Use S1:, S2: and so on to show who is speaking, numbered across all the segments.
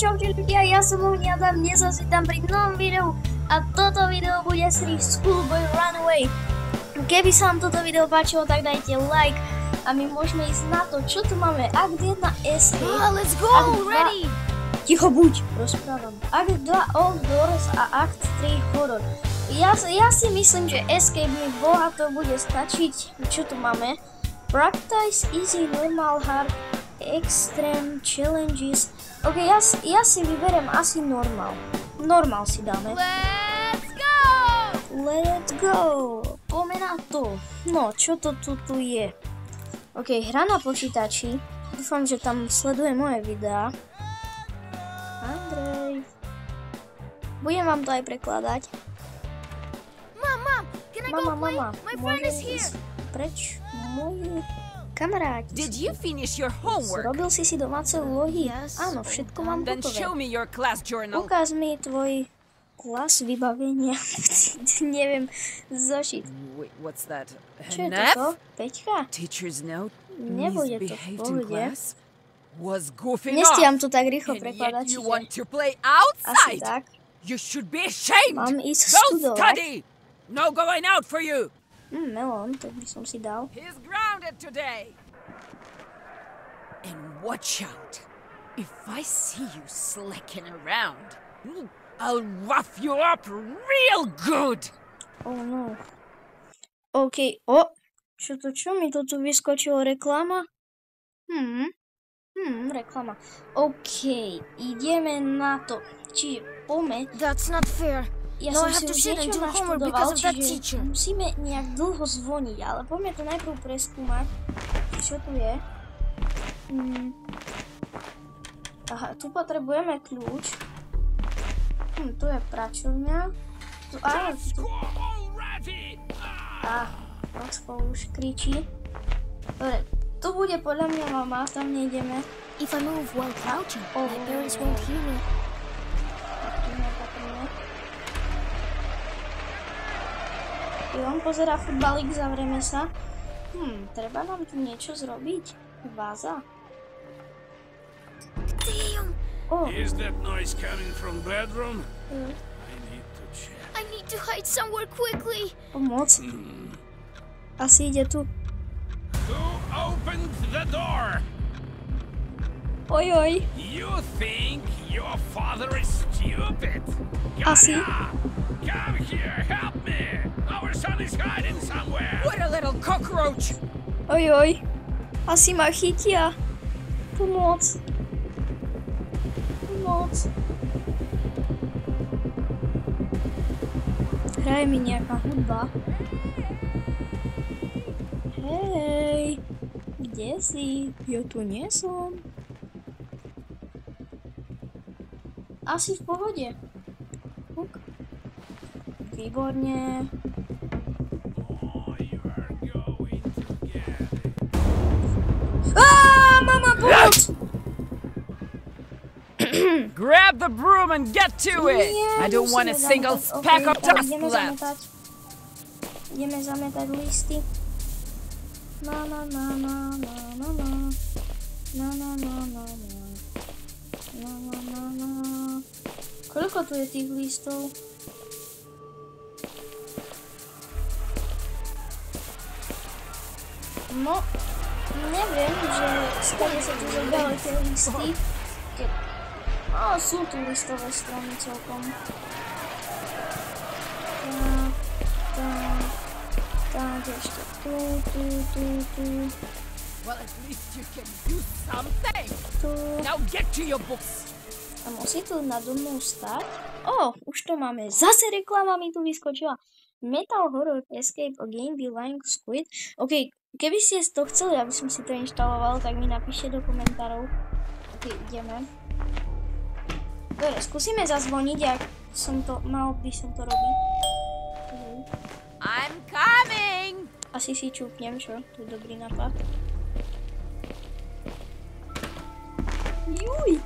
S1: Čaute ľudia, ja som Ohni a dnes vás vítam pri novom videu a toto video bude z Schoolboy Runaway. Keby sa vám toto video páčilo, tak dajte like a my môžeme ísť na to, čo tu máme. Akt 1 Escape,
S2: let's go, ready.
S1: Ticho buď, rozprávam. Akt 2 Old Doors a Akt 3 Horror. Ja si myslím, že Escape mi bohato bude stačiť. Čo tu máme? Practice, Easy, Normal, Hard, Extreme, Challenges. Ok, ja si vyberiem asi Normal. Normal si dáme.
S2: Let's go!
S1: Let's go! Poďme na to. No, čo to tu je? Ok, hra na počítači. Dúfam, že tam sleduje moje videá. Andrej. Budem vám to aj prekladať.
S2: Mom, can I go play? My friend is here.
S1: Preč? Môj kamaráti.
S3: Did you finish your homework?
S1: Zrobil si domáce úlohy?
S2: Yes.
S1: Áno, všetko mám
S3: Then
S1: hotové.
S3: show me your class journal.
S1: Ukáž mi tvoj klas vybavenia. Neviem, zošit.
S3: Wait, what's that?
S1: Čo je
S3: An F?
S1: toto? Peťka?
S3: Teacher's note.
S1: Nebude to v
S3: Misbehaved in
S1: pohode.
S3: class. Was goofing
S1: Nestíham
S3: off.
S1: to tak rýchlo
S3: And
S1: prekladať,
S3: yet you
S1: čiže
S3: want to play
S1: asi
S3: outside.
S1: tak.
S3: You should be ashamed.
S1: Mám ísť
S3: Go
S1: študovať.
S3: study. No going out for you.
S1: Melón, to by som si dal.
S3: He's grounded today. And watch out. If I see you slacking around, I'll rough you up real good.
S1: Oh no. OK, čo mi to tu vyskočilo? Reklama? Reklama. OK, ideme na to. Čiže poďme.
S2: That's not fair.
S1: Ja
S2: No,
S1: som
S2: I have
S1: si
S2: to
S1: už
S2: sit and
S1: niečo
S2: do homework
S1: naštudoval,
S2: because of that
S1: čiže
S2: teacher.
S1: musíme nejak dlho zvoniť, ale poďme to najprv preskúmať, čo tu je. Aha, tu potrebujeme kľúč. Tu je pračovňa. Oxfo už kričí. Dobre, tu bude podľa mňa mama, tam nejdeme.
S2: If I move while crouching, my parents won't hear me. On pozerá futbalík, zavrieme sa. Treba nám tu niečo zrobiť. Váza. Damn!
S4: Is that noise coming from bedroom? I need to check.
S2: I need to hide somewhere quickly.
S1: Pomoc. Asi ide tu.
S4: Who opened the door?
S1: Ojoj.
S4: You think your father is stupid?
S1: Asi.
S4: Come here, help me! Our son is hiding somewhere!
S3: What a little cockroach!
S1: Ojoj. Asi ma chytia. Pomoc. Hraje mi nejaká hudba. Hej. Kde si? Ja tu nie som. Asi v pohode. Výborne.
S4: Oh, you are going to get it.
S1: Mama, pomoc!
S3: Grab the broom and get to it! I don't want a single speck of dust left.
S1: Ideme zametať listy. Na. Koľko tu je tých listov? No, neviem, že skade sa tu zobrali tie listy. No, sú tu listové strany celkom. Tak, ešte tu.
S3: Well, at least you can do something.
S1: Tu.
S3: Now get to your books.
S1: A musí tu nado mnou stať? Už to máme. Zase reklama mi tu vyskočila. Metal Horror Escape a Game Belonging Squid. OK, keby ste to chceli, aby som si to inštaloval, tak mi napíšte do komentárov. OK, ideme. Dobre, skúsime zazvoniť, ak som to, mal by som to robiť.
S3: I'm coming!
S1: Asi si čúpnem, čo? To je dobrý nápad. Juj!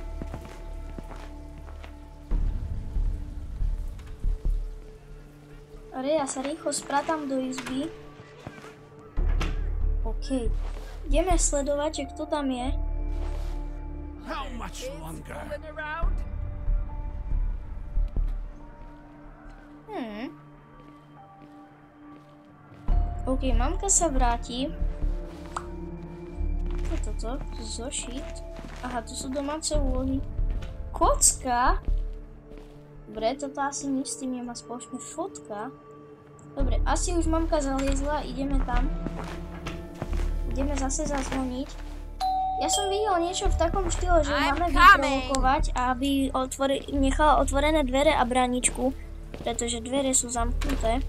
S1: Ja sa rýchlo spratám do izby. OK. Ideme sledovať, že kto tam je.
S4: How much longer?
S3: Fooling around?
S1: OK, mamka sa vráti. Čo je toto? Zošit. Aha, tu sú domáce úlohy. Kocka? Dobre, toto asi nič s tým nemá spoločné. Fotka. Dobre, asi už mamka zaliezla, ideme tam. Ideme zase zazvoniť. Ja som videl niečo v takom štýle, že máme vyprovokovať, aby nechala otvorené dvere a bráničku, pretože dvere sú zamknuté.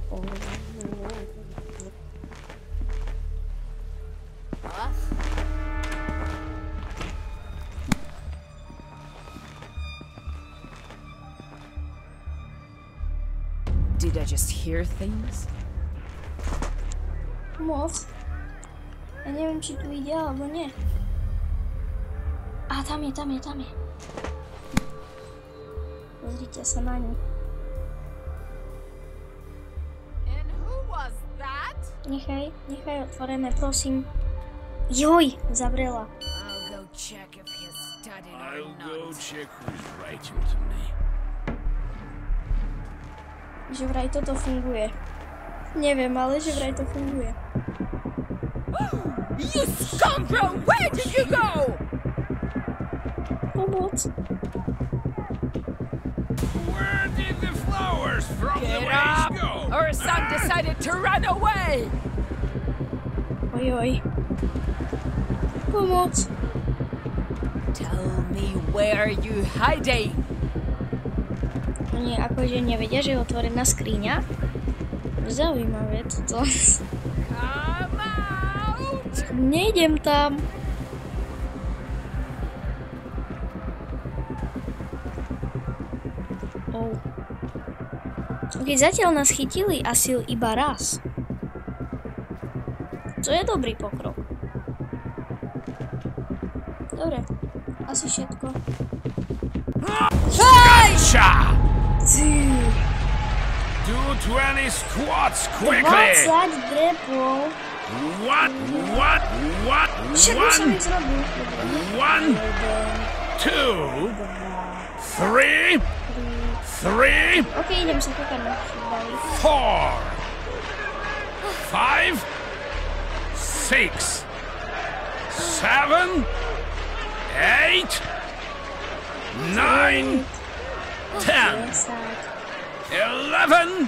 S3: Did I just hear things?
S1: Moc. Ja neviem, či tu ide, alebo nie. A tam je. Pozrite sa na ňu.
S3: And who was that?
S1: Nechaj otvorené, prosím. Joj, zavrela.
S3: I'll go check if he's studied or
S4: I'll go
S3: not.
S4: check who's writing to me.
S1: Že vraj toto funguje. Neviem, ale že vraj to funguje.
S3: You scoundrel! Where did you go?
S1: Pomoc.
S4: Where did the flowers from the
S3: Get
S4: waste
S3: up!
S4: go?
S3: Or son decided to run away!
S1: Ojoj. Pomoc.
S3: Tell me where you hiding?
S1: Oni akože nevedia, že je otvorená skriňa? Zaujímavé toto.
S3: Come out!
S1: Nejdem tam. Oh. Ok, zatiaľ nás chytili asi iba raz. To je dobrý pokrok. Dobre, asi všetko.
S4: Gotcha!
S1: Ty.
S4: Do 20 squats quickly!
S1: 20 drepov.
S4: What?
S1: Však už som ich zrobil.
S4: 1, 2, 3, 3,
S1: Ok, idem sa kúkať na futbali.
S4: 4, 5, 6, 7, 8, 9, 10, 11,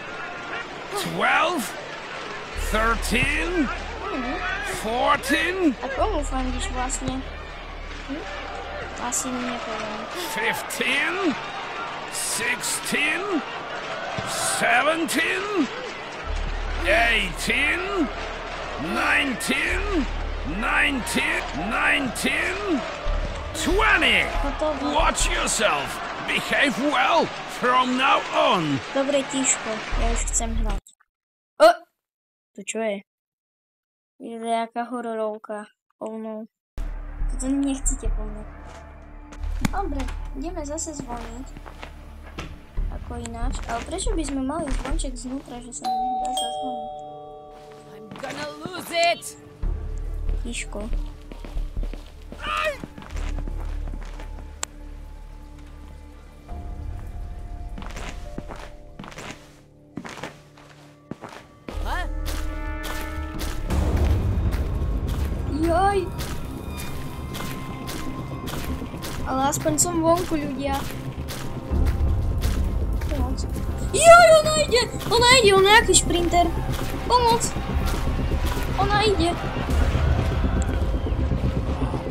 S4: 12, 13, 14,
S1: A komu fandíš vlastne? Asi mi nepoviem.
S4: 15, 16, 17, 18, 19, 20.
S1: Hotovo.
S4: Watch yourself. Behave well from now on.
S1: Dobre, tiško, ja už chcem hrať. To čo je? Je nejaká hororovka. Oh no. Toto nechcete po mne. Dobre, ideme zase zvoniť. Ako ináč. Ale prečo by sme mali zvonček znútra, že sa nám dá zazvoniť?
S3: I'm gonna lose it!
S1: Tiško.
S3: Huh?
S1: Joj! Ale aspoň som vonku, ľudia. Pomoc. Joj, ona ide! On je nejaký šprinter. Pomoc! Ona ide.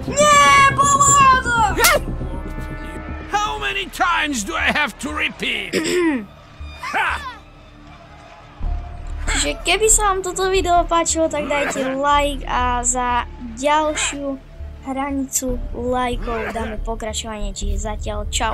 S1: Nie, pomoc!
S4: How many times do I have to repeat? Ha!
S1: Čiže keby sa vám toto video páčilo, tak dajte like a za ďalšiu hranicu lajkov dáme pokračovanie, čiže zatiaľ čau.